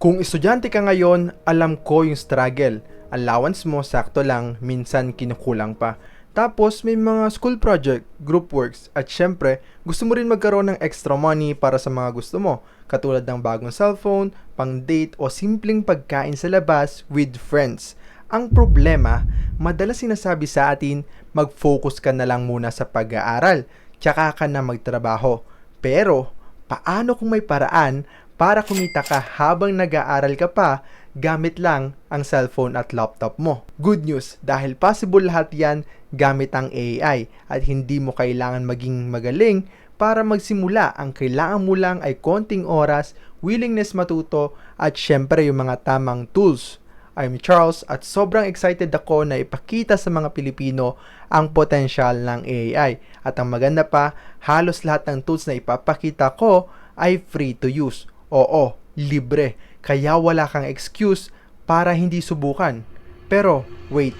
Kung estudyante ka ngayon, alam ko yung struggle. Allowance mo sakto lang, minsan kinukulang pa. Tapos may mga school project, group works, at syempre, gusto mo rin magkaroon ng extra money para sa mga gusto mo, katulad ng bagong cellphone, pang date o simpleng pagkain sa labas with friends. Ang problema, madalas sinasabi sa atin, mag-focus ka na lang muna sa pag-aaral, tsaka ka na magtrabaho. Pero, paano kung may paraan para kumita ka habang nag-aaral ka pa gamit lang ang cellphone at laptop mo? Good news, dahil possible lahat yan gamit ang AI at hindi mo kailangan maging magaling para magsimula. Ang kailangan mo lang ay konting oras, willingness matuto at syempre yung mga tamang tools. I'm Charles at sobrang excited ako na ipakita sa mga Pilipino ang potensyal ng AI. At ang maganda pa, halos lahat ng tools na ipapakita ko ay free to use. Oo, libre. Kaya wala kang excuse para hindi subukan. Pero, wait,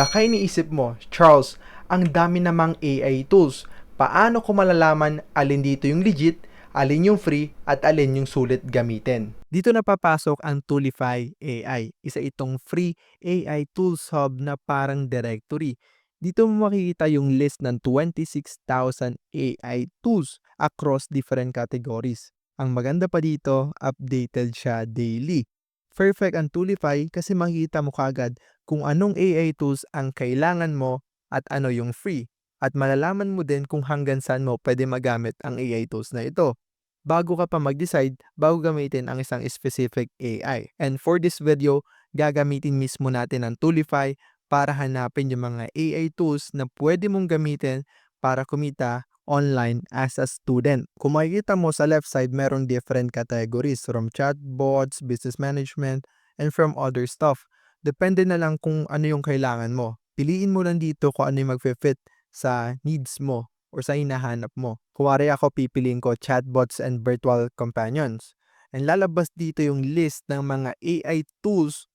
baka iniisip mo, Charles, ang dami namang AI tools. Paano ko malalaman alin dito yung legit, alin yung free, at alin yung sulit gamitin? Dito na papasok ang Toolify AI. Isa itong free AI tools hub na parang directory. Dito mo makikita yung list ng 26,000 AI tools across different categories. Ang maganda pa dito, updated siya daily. Perfect ang Toolify kasi makikita mo kagad kung anong AI tools ang kailangan mo at ano yung free. At malalaman mo din kung hanggang saan mo pwede magamit ang AI tools na ito bago ka pa mag-decide bago gamitin ang isang specific AI. And for this video, gagamitin mismo natin ang Toolify para hanapin yung mga AI tools na pwede mong gamitin para kumita online as a student. Kung makikita mo sa left side, meron different categories from chatbots, business management, and from other stuff. Depende na lang kung ano yung kailangan mo. Piliin mo lang dito kung ano yung mag-fit sa needs mo or sa hinahanap mo. Kuwari ako pipiliin ko chatbots and virtual companions. And lalabas dito yung list ng mga AI tools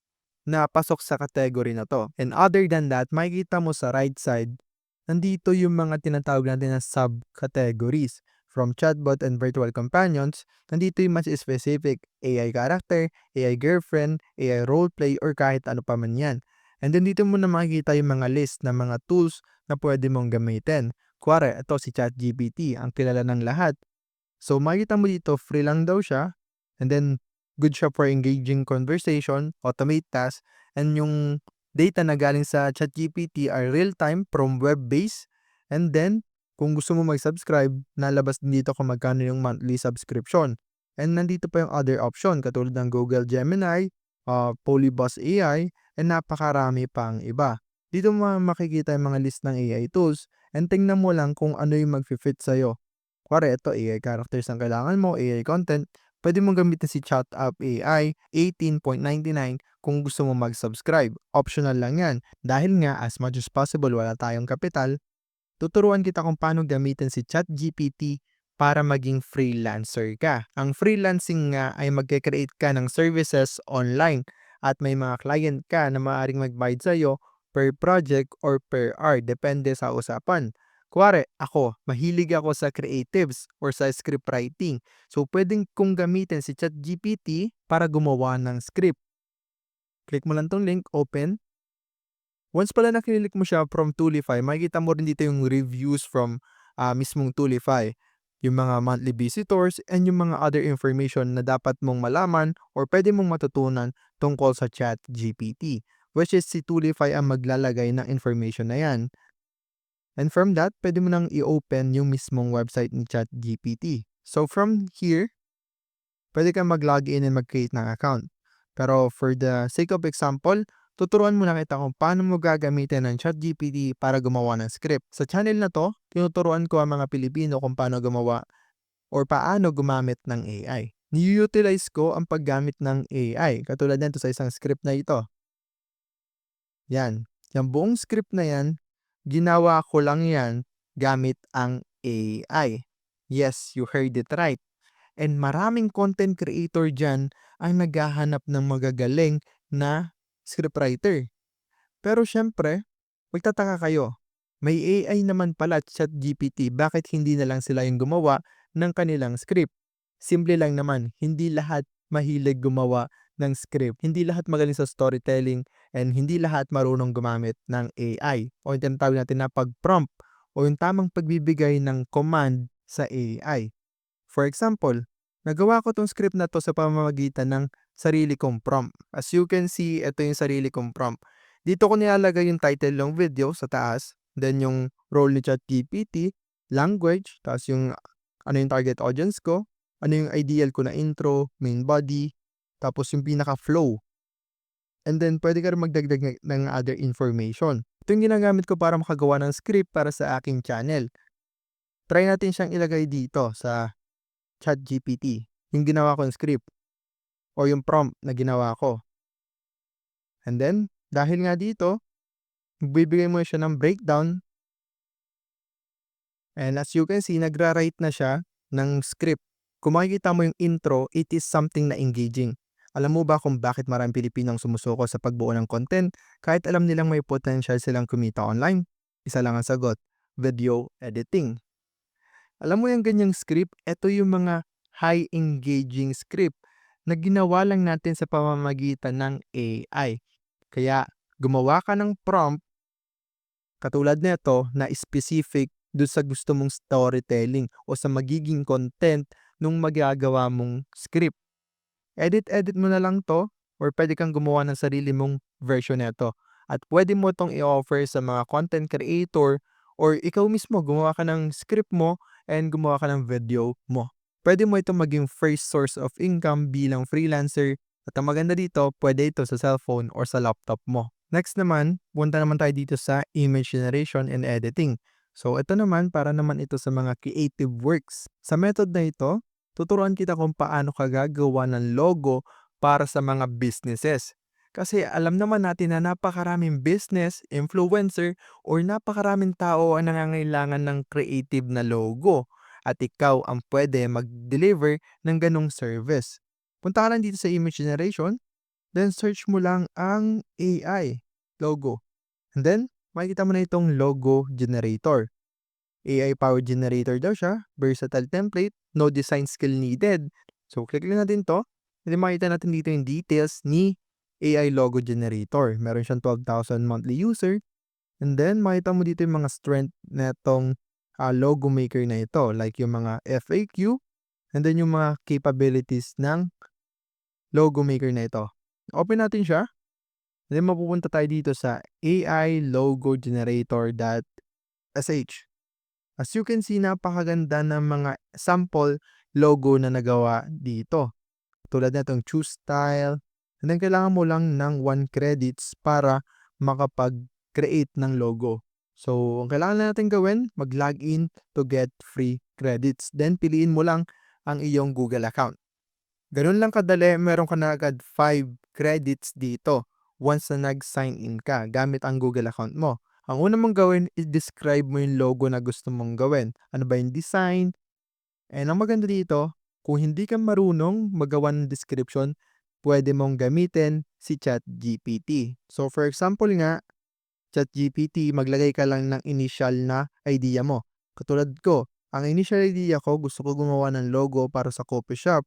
na pasok sa category na to. And other than that, makikita mo sa right side, nandito yung mga tinatawag natin na subcategories. From chatbot and virtual companions, nandito yung mas specific AI character, AI girlfriend, AI roleplay, or kahit ano pa man yan. And then dito mo na makikita yung mga list ng mga tools na pwede mong gamitin. Kuwari, ito si ChatGPT, ang kilala ng lahat. So makita mo dito, free lang daw siya. And then, good siya for engaging conversation, automate tasks, and yung data na galing sa ChatGPT are real-time from web-based. And then, kung gusto mo mag-subscribe, nalabas din dito kung magkano yung monthly subscription. And nandito pa yung other option, katulad ng Google Gemini, Polybus AI, and napakarami pang iba. Dito mo makikita yung mga list ng AI tools, and tingnan mo lang kung ano yung mag-fit sa'yo. Kuwari ito, AI characters ang kailangan mo, AI content, pwede mong gamitin si ChatUp AI 18.99 kung gusto mo mag-subscribe. Optional lang yan. Dahil nga, as much as possible, wala tayong kapital, tuturuan kita kung paano gamitin si ChatGPT para maging freelancer ka. Ang freelancing nga ay magke-create ka ng services online at may mga client ka na maaaring magbayad sa'yo per project or per hour, depende sa usapan. Kuwari, ako, mahilig ako sa creatives or sa script writing. So, pwedeng kong gamitin si ChatGPT para gumawa ng script. Click mo lang tong link, open. Once pala na mo siya from Toolify, makikita mo rin dito yung reviews from mismong Toolify. Yung mga monthly visitors and yung mga other information na dapat mong malaman or pwede mong matutunan tungkol sa ChatGPT. Which is si Toolify ang maglalagay ng information na yan. And from that, pwede mo nang i-open yung mismong website ni ChatGPT. So from here, pwede kang mag-login and mag-create ng account. Pero for the sake of example, tuturuan muna kita kung paano mo gagamitin ng ChatGPT para gumawa ng script. Sa channel na to, tinuturuan ko ang mga Pilipino kung paano gumawa or paano gumamit ng AI. Ni-utilize ko ang paggamit ng AI, katulad nito sa isang script na ito. Yan. Yung buong script na yan, ginawa ko lang yan gamit ang AI. Yes, you heard it right. And maraming content creator dyan ang naghahanap ng magagaling na scriptwriter. Pero syempre, magtataka kayo. May AI naman pala at ChatGPT, bakit hindi na lang sila yung gumawa ng kanilang script? Simple lang naman, hindi lahat mahilig gumawa ng script. Hindi lahat magaling sa storytelling and hindi lahat marunong gumamit ng AI o yung tinatawag natin na pag-prompt o yung tamang pagbibigay ng command sa AI. For example, nagawa ko tong script na to sa pamamagitan ng sarili kong prompt. As you can see, ito yung sarili kong prompt. Dito ko nilalagay yung title ng video sa taas, then yung role ni ChatGPT, language, tapos yung ano yung target audience ko, ano yung ideal ko na intro, main body, tapos yung pinaka-flow. And then, pwede ka rin magdagdag ng other information. Ito yung ginagamit ko para makagawa ng script para sa aking channel. Try natin siyang ilagay dito sa ChatGPT, yung ginawa kong script o yung prompt na ginawa ko. And then, dahil nga dito, magbibigay mo siya ng breakdown. And as you can see, nagra-write na siya ng script. Kung makikita mo yung intro, it is something na engaging. Alam mo ba kung bakit maraming Pilipinong sumusuko sa pagbuo ng content kahit alam nilang may potential silang kumita online? Isa lang ang sagot, video editing. Alam mo yung ganyang script, ito yung mga high engaging script na ginawa lang natin sa pamamagitan ng AI. Kaya gumawa ka ng prompt katulad nito na specific doon sa gusto mong storytelling o sa magiging content nung magagawa mong script. Edit-edit mo na lang to or pwede kang gumawa ng sarili mong version nito. At pwede mo itong i-offer sa mga content creator or ikaw mismo gumawa ka ng script mo and gumawa ka ng video mo. Pwede mo itong maging first source of income bilang freelancer at ang maganda dito, pwede ito sa cellphone or sa laptop mo. Next naman, punta naman tayo dito sa image generation and editing. So ito naman para naman ito sa mga creative works. Sa method na ito, tuturuan kita kung paano ka gagawa ng logo para sa mga businesses. Kasi alam naman natin na napakaraming business, influencer, or napakaraming tao ang nangangailangan ng creative na logo. At ikaw ang pwede mag-deliver ng ganong service. Punta ka lang dito sa image generation, then search mo lang ang AI logo. And then, makikita mo na itong logo generator. AI-powered generator daw siya, versatile template, no design skill needed. So, click lang natin to. And then makita natin dito yung details ni AI logo generator. Meron siyang 12,000 monthly user. And then, makita mo dito yung mga strength na itong logo maker na ito. Like yung mga FAQ, and then yung mga capabilities ng logo maker na ito. Open natin siya. And then, mapupunta tayo dito sa AI logo generator.sh. As you can see, napakaganda ng mga sample logo na nagawa dito. Tulad na itong choose style. And then, kailangan mo lang ng 1 credits para makapag-create ng logo. So, ang kailangan natin gawin, mag-login to get free credits. Then, piliin mo lang ang iyong Google account. Ganun lang kadali, meron ka na agad 5 credits dito once na nag-sign in ka gamit ang Google account mo. Ang una mong gawin, i-describe mo yung logo na gusto mong gawin. Ano ba yung design? And ang maganda dito, kung hindi ka marunong magawa ng description, pwede mong gamitin si ChatGPT. So for example nga, ChatGPT, maglagay ka lang ng initial na idea mo. Katulad ko, ang initial idea ko, gusto ko gumawa ng logo para sa coffee shop.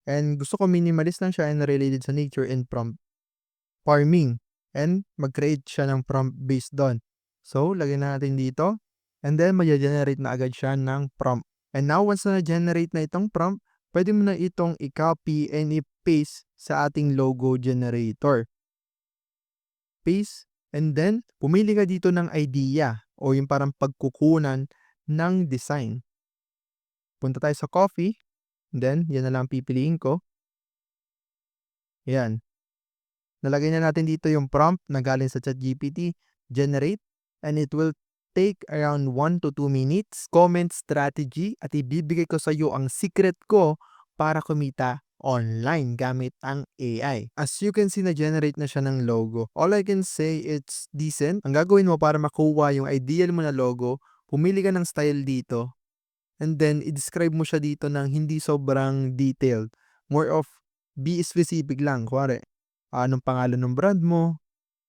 And gusto ko minimalist lang siya and related sa nature and prompt farming. And mag-create siya ng prompt based doon. So, lagyan na natin dito. And then, mag-generate na agad siya ng prompt. And now, once na generate na itong prompt, pwede mo na itong i-copy and i-paste sa ating logo generator. Paste. And then, pumili ka dito ng idea o yung parang pagkukunan ng design. Punta tayo sa coffee. And then, yan na lang pipiliin ko. Yan. Nalagay na natin dito yung prompt na galing sa ChatGPT, generate, and it will take around 1 to 2 minutes. Comment strategy at ibibigay ko sa iyo ang secret ko para kumita online gamit ang AI. As you can see, na-generate na siya ng logo. All I can say, it's decent. Ang gagawin mo para makuha yung ideal mo na logo, pumili ka ng style dito, and then i-describe mo siya dito ng hindi sobrang detailed. More of be specific lang. Kuwari, anong pangalan ng brand mo,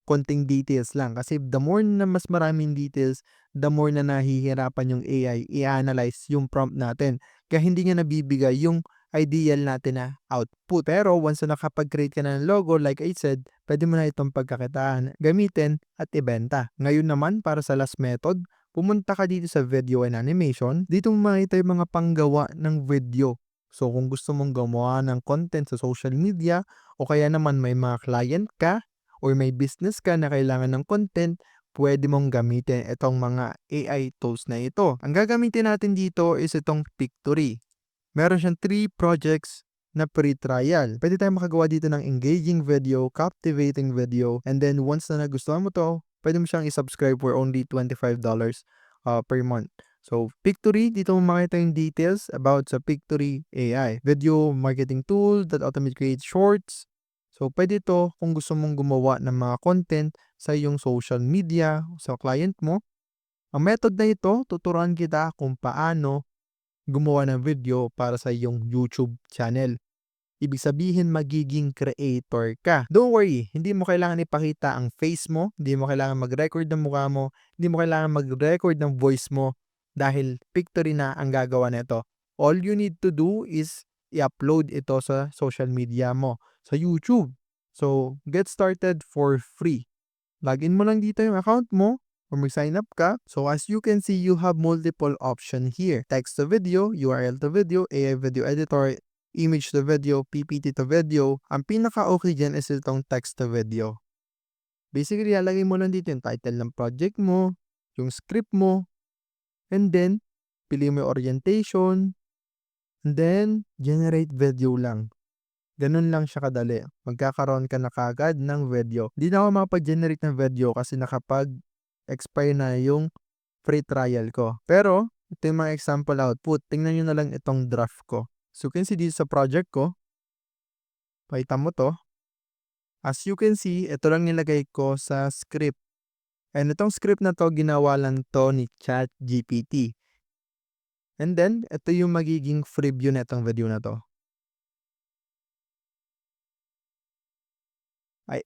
konting details lang. Kasi the more na mas maraming details, the more na nahihirapan yung AI i-analyze yung prompt natin. Kaya hindi niya nabibigay yung ideal natin na output. Pero once na nakapag-create ka na ng logo, like I said, pwede mo na itong pagkakitaan, gamitin at ibenta. Ngayon naman, para sa last method, pumunta ka dito sa video and animation. Dito mo makita yung mga panggawa ng video. So kung gusto mong gumawa ng content sa social media o kaya naman may mga client ka or may business ka na kailangan ng content, pwede mong gamitin itong mga AI tools na ito. Ang gagamitin natin dito is itong Pictory. Meron siyang 3 projects na free trial. Pwede tayong makagawa dito ng engaging video, captivating video, and then once na nagustuhan mo to, pwede mo siyang i-subscribe for only $25 per month. So, Pictory, dito mo makita yung details about sa Pictory AI. Video marketing tool that automatically creates shorts. So, pwede ito kung gusto mong gumawa ng mga content sa iyong social media, sa client mo. Ang method na ito, tuturuan kita kung paano gumawa ng video para sa iyong YouTube channel. Ibig sabihin, magiging creator ka. Don't worry, hindi mo kailangan ipakita ang face mo, hindi mo kailangan mag-record ng mukha mo, hindi mo kailangan mag-record ng voice mo dahil Pictory na ang gagawa nito. All you need to do is i-upload ito sa social media mo, sa YouTube. So, get started for free. Login mo lang dito yung account mo or mag-sign up ka. So as you can see, you have multiple option here. Text to video, URL to video, AI video editor, image to video, PPT to video. Ang pinaka-okay dyan is itong text to video. Basically, lalagay mo lang dito yung title ng project mo, yung script mo, and then, pili mo yung orientation, and then, generate video lang. Ganun lang siya kadali. Magkakaroon ka na kagad ng video. Hindi na ako makapag-generate ng video kasi nakapag-expire na yung free trial ko. Pero, ito yung mga example output. Tingnan nyo na lang itong draft ko. So, you can see dito sa project ko. Pakita mo to. As you can see, ito lang nilagay ko sa script. And itong script na to, ginawa lang to ni ChatGPT. And then, ito yung magiging preview na itong video na to.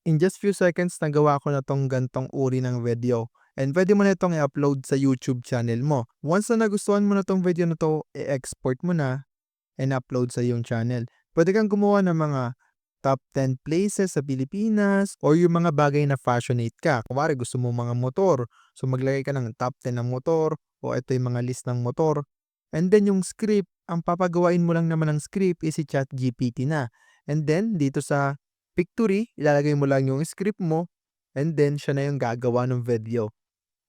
In just few seconds, nagawa ko na tong gantong uri ng video. And pwede mo na itong i-upload sa YouTube channel mo. Once na nagustuhan mo na tong video na to, i-export mo na and upload sa iyong channel. Pwede kang gumawa ng mga top 10 places sa Pilipinas or yung mga bagay na fashionate ka. Kumari gusto mo mga motor. So maglagay ka ng top 10 ng motor o ito yung mga list ng motor. And then yung script, ang papagawain mo lang naman ng script is si ChatGPT na. And then dito sa Pictory, ilalagay mo lang yung script mo and then siya na yung gagawa ng video.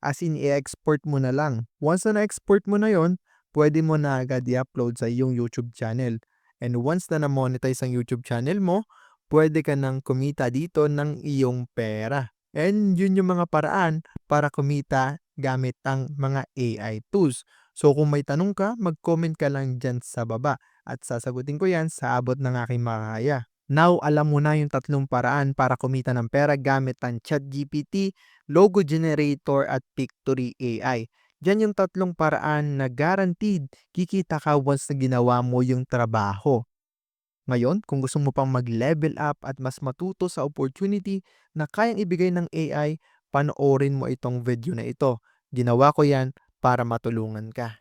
As in, i-export mo na lang. Once na na-export mo na yon, pwede mo na agad i-upload sa iyong YouTube channel. And once na na-monetize ang YouTube channel mo, pwede ka nang kumita dito ng iyong pera. And yun yung mga paraan para kumita gamit ang mga AI tools. So kung may tanong ka, mag-comment ka lang dyan sa baba at sasagutin ko yan sa abot ng aking makakaya. Now, alam mo na yung 3 paraan para kumita ng pera gamit ang ChatGPT, logo generator at Pictory AI. Diyan yung 3 paraan na guaranteed kikita ka once na ginawa mo yung trabaho. Ngayon, kung gusto mo pang mag-level up at mas matuto sa opportunity na kayang ibigay ng AI, panoorin mo itong video na ito. Ginawa ko yan para matulungan ka.